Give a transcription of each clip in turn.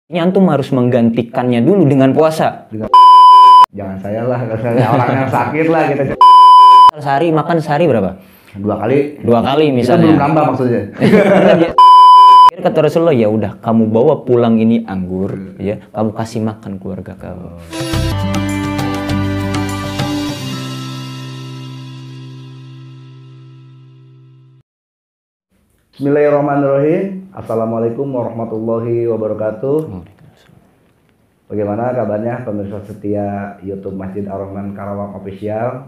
Ini antum harus menggantikannya dulu dengan puasa. Jangan saya lah, orang yang sakit lah kita. Sehari makan sehari berapa? 2 kali. 2 kali misalnya. Itu belum nambah maksudnya. Kata Rasulullah, ya udah kamu bawa pulang ini anggur, ya kamu kasih makan keluarga kamu. Bismillahirrahmanirrahim. Assalamualaikum warahmatullahi wabarakatuh. Bagaimana kabarnya pemirsa setia YouTube Masjid Ar-Rahman Karawang Official?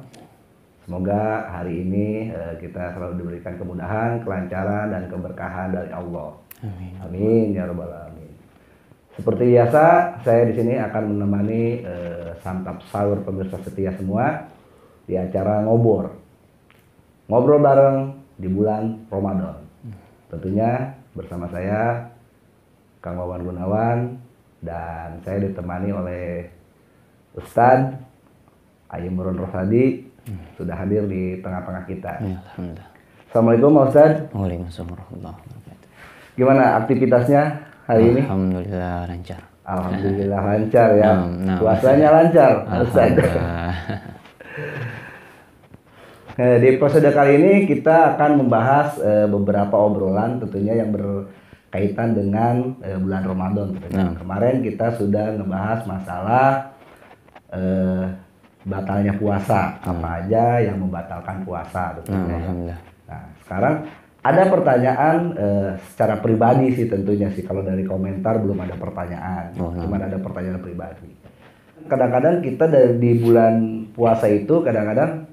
Semoga hari ini kita selalu diberikan kemudahan, kelancaran, dan keberkahan dari Allah. Amin. Amin ya rabbal alamin. Seperti biasa, saya di sini akan menemani santap sahur pemirsa setia semua di acara ngobrol bareng di bulan Ramadan. Tentunya bersama saya Kang Wawan Gunawan, dan saya ditemani oleh Ustadz Ayimurun Rosadi sudah hadir di tengah-tengah kita. Ya, alhamdulillah. Assalamualaikum Ustadz. Waalaikumsalam warahmatullahi wabarakatuh. Gimana aktivitasnya hari ini? Alhamdulillah lancar. Alhamdulillah lancar ya. Puasanya Maksudnya. lancar, Ustadz. Di episode kali ini kita akan membahas beberapa obrolan tentunya yang berkaitan dengan bulan Ramadan. Kemarin kita sudah ngebahas masalah batalnya puasa, apa aja yang membatalkan puasa tentunya. Nah, sekarang ada pertanyaan secara pribadi sih tentunya sih, kalau dari komentar belum ada pertanyaan, cuma ada pertanyaan pribadi. Kadang-kadang kita di bulan puasa itu kadang-kadang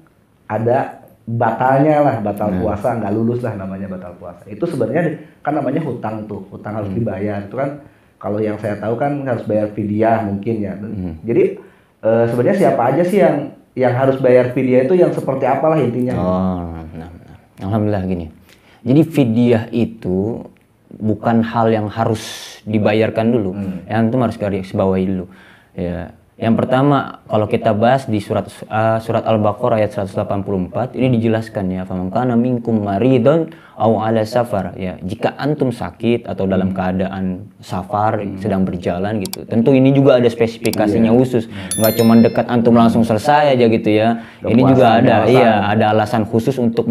ada batalnya lah, batal puasa, nggak lulus lah namanya batal puasa. Itu sebenarnya kan namanya hutang tuh, hutang harus dibayar. Itu kan kalau yang saya tahu kan harus bayar fidyah mungkin ya. Jadi sebenarnya siapa aja sih yang harus bayar fidyah itu, yang seperti apalah intinya? Alhamdulillah gini. Jadi fidyah itu bukan hal yang harus dibayarkan dulu. Yang itu harus garis bawahi dulu. Ya. Yang pertama, kalau kita bahas di surat Al-Baqarah ayat 184, ini dijelaskan ya, faman kana minkum maridun aw ala safar, ya, jika antum sakit atau dalam keadaan safar sedang berjalan gitu. Tentu ini juga ada spesifikasinya khusus. Nggak cuma dekat antum langsung selesai aja gitu ya. Ini juga ada ada alasan khusus untuk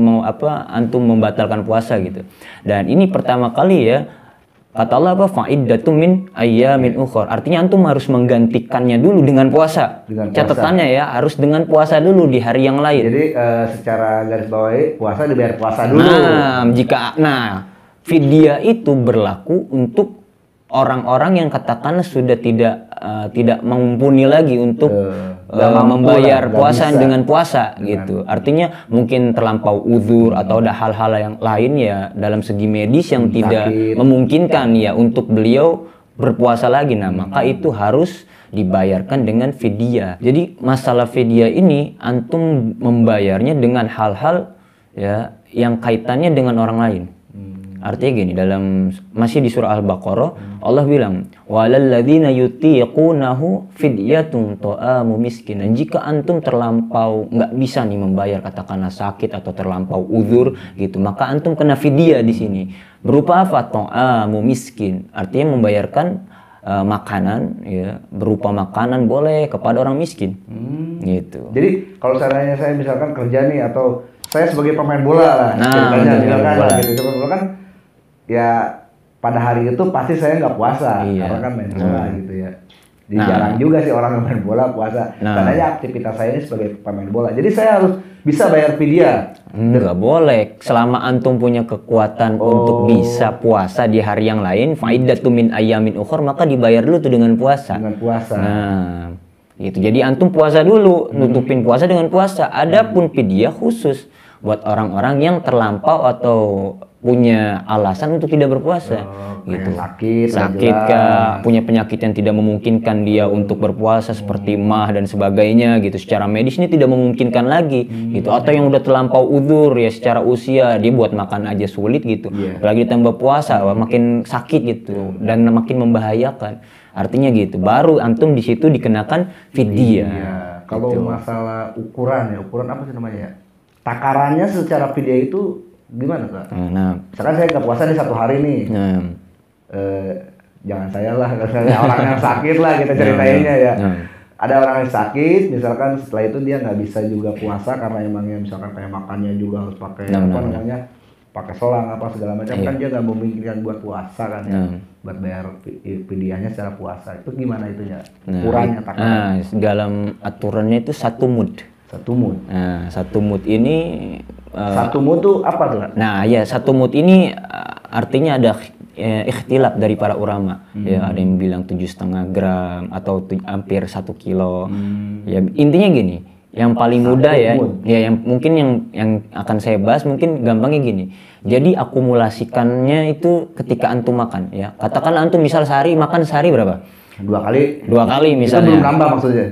antum membatalkan puasa gitu. Dan ini pertama kali ya, kata Allah apa? Fa'iddatun min ayyamin ukhra. Artinya antum harus menggantikannya dulu dengan puasa. Catatannya ya, harus dengan puasa dulu di hari yang lain. Jadi secara garis bawahi puasa dibayar puasa dulu. Fidyah itu berlaku untuk orang-orang yang katakan sudah tidak mumpuni lagi untuk membayar puasa dengan puasa gitu. Artinya mungkin terlampau uzur atau ada hal-hal yang lain ya dalam segi medis yang tidak memungkinkan ya untuk beliau berpuasa lagi. Nah, maka itu harus dibayarkan dengan fidyah. Jadi masalah fidyah ini antum membayarnya dengan hal-hal ya yang kaitannya dengan orang lain. Artinya gini, masih di surah Al-Baqarah Allah bilang walal ladzina yutiqunahu fidyatun ta'amu miskin. Dan jika antum terlampau nggak bisa nih membayar, katakanlah sakit atau terlampau uzur gitu, maka antum kena fidyah di sini. Berupa apa? Ta'amu miskin. Artinya membayarkan makanan ya, berupa makanan boleh kepada orang miskin. Gitu. Jadi kalau seandainya saya misalkan kerja nih, atau saya sebagai pemain bola lah, misalkan kan ya pada hari itu pasti saya nggak puasa karena kan main bola gitu ya. Jadi jarang juga sih orang yang main bola puasa. Karena aktivitas saya ini sebagai pemain bola. Jadi saya harus bisa bayar fidyah. Nggak boleh. Selama antum punya kekuatan untuk bisa puasa di hari yang lain, fa'iddatun min ayyamin ukhra, maka dibayar dulu tuh dengan puasa. Dengan puasa. Nah, gitu. Jadi antum puasa dulu, nutupin puasa dengan puasa. Adapun fidyah khusus buat orang-orang yang terlampau atau punya alasan untuk tidak berpuasa, gitu. Sakit kah, punya penyakit yang tidak memungkinkan dia untuk berpuasa seperti mah dan sebagainya gitu. Secara medis ini tidak memungkinkan lagi gitu. Atau yang udah terlampau uzur ya secara usia, dia buat makan aja sulit gitu. Apalagi ditambah puasa makin sakit gitu dan makin membahayakan. Artinya gitu. Baru antum di situ dikenakan fidyah. Kalau masalah ukuran apa sih namanya ya? Takarannya secara fidyah itu gimana Kak? Misalkan saya nggak puasa nih 1 hari nih, jangan saya lah, misalnya orang yang sakit lah kita ceritainnya ya. Ada orang yang sakit, misalkan setelah itu dia nggak bisa juga puasa karena emangnya misalkan kayak makannya juga harus pakai apa namanya, pakai selang apa segala macam kan dia nggak memungkinkan buat puasa kan ya, buat bayar fidyahnya secara puasa. Itu gimana itunya? Ukurannya takaran? Dalam aturannya itu satu mud. Satu mud. Nah, satu mud ini satu mud tuh apa tuh? Nah, ya satu mud ini artinya ada ikhtilaf dari para ulama. Ya, ada yang bilang 7,5 gram atau hampir 1 kilo. Ya, intinya gini, yang paling mudah ya, yang mungkin yang akan saya bahas mungkin gampangnya gini. Jadi akumulasikannya itu ketika antum makan ya. Katakanlah antum misal makan sehari berapa? 2 kali. 2 kali misalnya. Itu belum nambah maksudnya.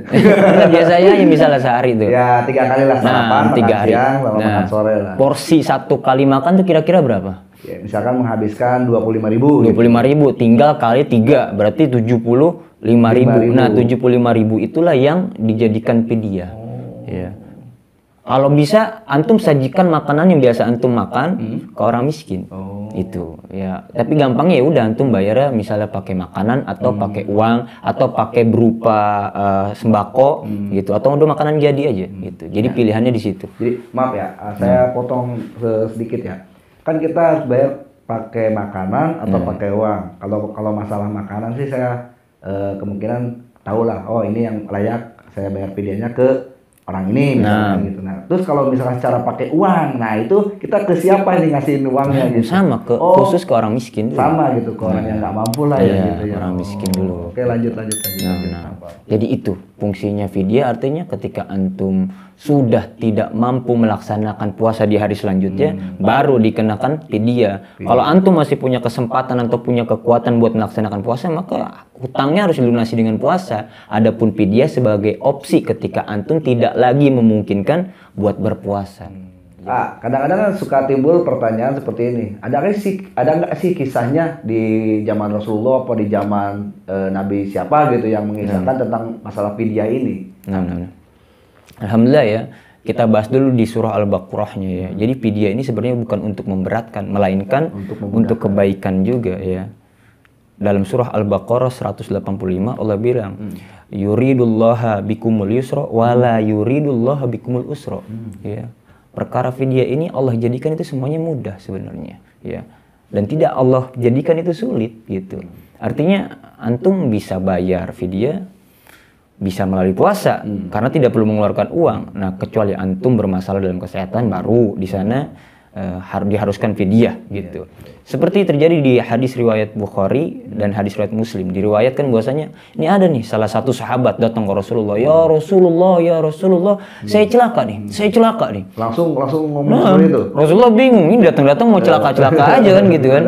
Biasanya ya misalnya sehari itu. Ya 3 kali lah sarapan, makan siang, makan sore lah. Porsi 1 kali makan tuh kira-kira berapa? Ya, misalkan menghabiskan 25.000. 25.000 tinggal kali 3 berarti 75.000. Nah 75.000 itulah yang dijadikan fidyah. Ya. Kalau bisa antum sajikan makanan yang biasa antum makan ke orang miskin. Itu ya. Tapi gampangnya ya udah antum bayarnya misalnya pakai makanan atau pakai uang atau pakai berupa sembako gitu atau udah makanan jadi aja gitu. Jadi pilihannya di situ. Jadi maaf ya, saya potong sedikit ya. Kan kita harus bayar pakai makanan atau pakai uang. Kalau masalah makanan sih saya kemungkinan tahu lah. Oh ini yang layak saya bayar fidyahnya ke orang ini misalnya gitu. Nah, terus kalau misalnya secara pakai uang, nah itu kita ke siapa nih ngasihin uangnya gitu? Sama khusus ke orang miskin dulu. Sama gitu, ke orang yang nggak mampu lah ya gitu ya. Orang miskin dulu. Oke, lanjut. Jadi itu fungsinya fidyah, artinya ketika antum sudah tidak mampu melaksanakan puasa di hari selanjutnya, baru dikenakan fidyah. Kalau antum masih punya kesempatan atau punya kekuatan buat melaksanakan puasa, maka hutangnya harus dilunasi dengan puasa. Adapun fidyah sebagai opsi ketika antum tidak lagi memungkinkan buat berpuasa. Kadang-kadang kan suka timbul pertanyaan seperti ini. Ada nggak sih kisahnya di zaman Rasulullah atau di zaman Nabi siapa gitu yang mengisahkan tentang masalah fidyah ini? Alhamdulillah ya, kita bahas dulu di surah Al-Baqarah-nya ya. Jadi fidyah ini sebenarnya bukan untuk memberatkan, melainkan untuk kebaikan juga ya. Dalam surah Al-Baqarah 185 Allah bilang, yuridullaha bikumul yusra wala yuridullaha bikumul usra. Ya. Perkara fidyah ini Allah jadikan itu semuanya mudah sebenarnya, ya. Dan tidak Allah jadikan itu sulit gitu. Artinya antum bisa bayar fidyah, bisa melalui puasa karena tidak perlu mengeluarkan uang. Nah, kecuali antum bermasalah dalam kesehatan baru di sana harus diharuskan fidyah gitu. Seperti terjadi di hadis riwayat Bukhari dan hadis riwayat Muslim. Diriwayatkan bahwasanya ini ada nih salah satu sahabat datang ke Rasulullah. Ya Rasulullah, saya celaka nih. Langsung ngomong seperti itu. Rasulullah bingung, ini datang mau celaka-celaka aja kan gitu kan.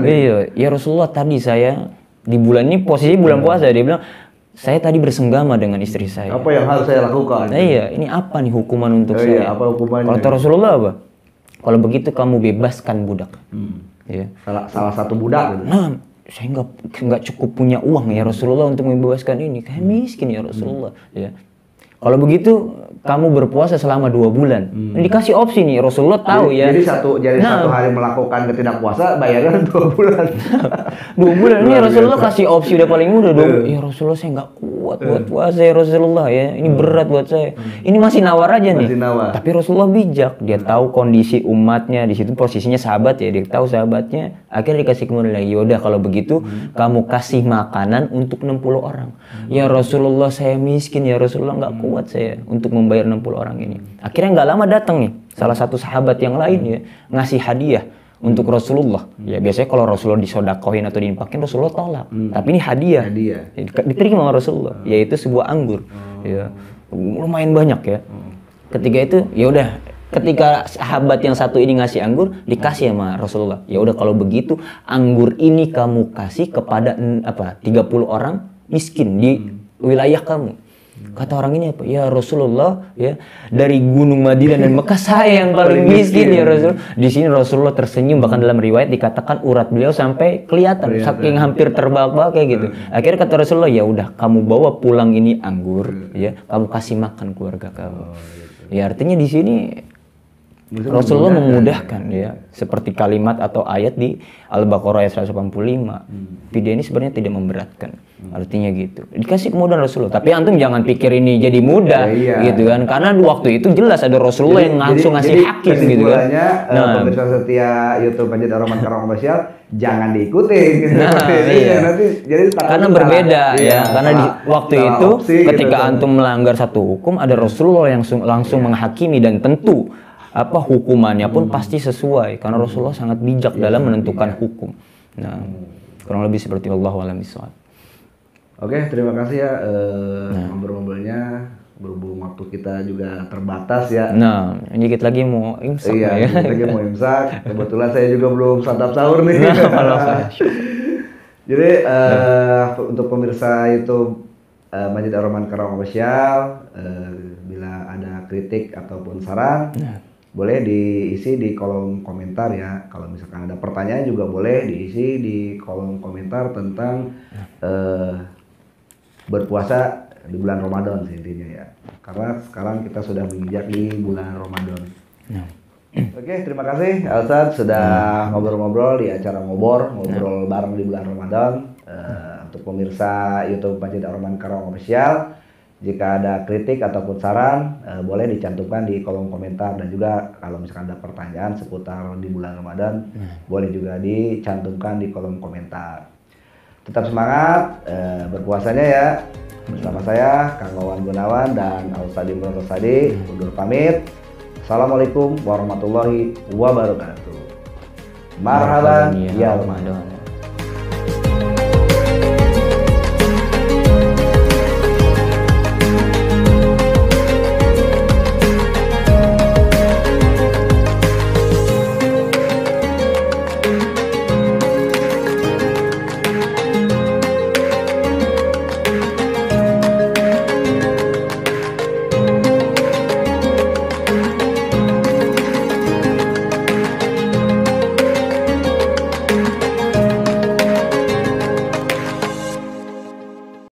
Iya, ya Rasulullah tadi saya di bulan ini posisi bulan puasa, dia bilang saya tadi bersenggama dengan istri saya. Apa yang harus saya lakukan? Iya, ini apa nih hukuman untuk saya? Apa hukumannya? Kata Rasulullah apa? Kalau begitu kamu bebaskan budak. Ya. Salah satu budak gitu. Nah, saya nggak cukup punya uang ya Rasulullah untuk membebaskan ini. Kayak miskin ya Rasulullah. Ya. Kalau begitu kamu berpuasa selama 2 bulan. Dikasih opsi nih, Rasulullah tahu ya. Jadi satu hari melakukan ketidakpuasa bayarnya 2 bulan. 2 bulan ini Rasulullah kasih opsi udah paling mudah dong. Ya Rasulullah saya nggak kuat buat puasa ya Rasulullah ya. Ini berat buat saya. Ini masih nawar aja nih. Tapi Rasulullah bijak, dia tahu kondisi umatnya, di situ posisinya sahabat ya, dia tahu sahabatnya. Akhirnya dikasih kemudian lagi, yaudah kalau begitu kamu kasih makanan untuk 60 orang. Ya Rasulullah saya miskin ya Rasulullah nggak kuat saya untuk membayar 60 orang ini. Akhirnya nggak lama datang nih salah satu sahabat yang lain ya ngasih hadiah untuk Rasulullah. Ya biasanya kalau Rasulullah disodakohin atau diinfakin Rasulullah tolak. Tapi ini hadiah. Diterima sama Rasulullah, yaitu sebuah anggur. Ya lumayan banyak ya. Ketika itu ya udah, ketika sahabat yang satu ini ngasih anggur dikasih sama Rasulullah. Ya udah kalau begitu anggur ini kamu kasih kepada 30 orang miskin di wilayah kamu. Kata orang ini apa? Ya Rasulullah ya, dari Gunung Madinah dan Mekah saya yang paling miskin ya Rasul. Di sini Rasulullah tersenyum, bahkan dalam riwayat dikatakan urat beliau sampai kelihatan saking hampir terbakar kayak gitu. Akhirnya kata Rasulullah, ya udah kamu bawa pulang ini anggur ya, kamu kasih makan keluarga kamu. Ya artinya di sini Rasulullah memudahkan ya, seperti kalimat atau ayat di Al-Baqarah ayat 185. Fidya ini sebenarnya tidak memberatkan. Artinya gitu. Dikasih kemudahan Rasulullah. Tapi antum jangan pikir ini jadi mudah gitu kan. Karena waktu itu jelas ada Rasulullah yang langsung ngasih hakim gitu kan. Pemirsa setia YouTube Masjid Ar-Rahman Karawang Official jangan diikuti gitu. Nanti jadi karena berbeda ya. Karena di waktu itu ketika antum melanggar satu hukum ada Rasulullah yang langsung menghakimi dan tentu apa hukumannya pun pasti sesuai karena Rasulullah sangat bijak dalam menentukan hukum. Nah, kurang lebih seperti Allahu a'lam bishawab. Oke, terima kasih ya ngobrol-ngobrolnya. Berhubung waktu kita juga terbatas ya. Nah, ini dikit lagi mau imsak. Iya, dikit lagi mau imsak. Kebetulan saya juga belum santap sahur nih. Jadi untuk pemirsa YouTube Masjid Ar-Rahman Karawang Official, bila ada kritik ataupun saran, boleh diisi di kolom komentar ya. Kalau misalkan ada pertanyaan juga boleh diisi di kolom komentar tentang berpuasa di bulan Ramadan sih intinya ya. Karena sekarang kita sudah menginjak di bulan Ramadan. Oke, terima kasih Ustadz sudah ngobrol-ngobrol di acara ngobrol bareng di bulan Ramadan. Untuk pemirsa YouTube Masjid Ar-Rahman Karawang Official, jika ada kritik ataupun saran boleh dicantumkan di kolom komentar, dan juga kalau misalkan ada pertanyaan seputar di bulan Ramadan boleh juga dicantumkan di kolom komentar. Tetap semangat berpuasanya ya. Bersama saya Kang Wawan Gunawan dan Al-Ustadz Imron Rosadi undur pamit. Assalamualaikum warahmatullahi wabarakatuh. Marhaban ya Ramadan.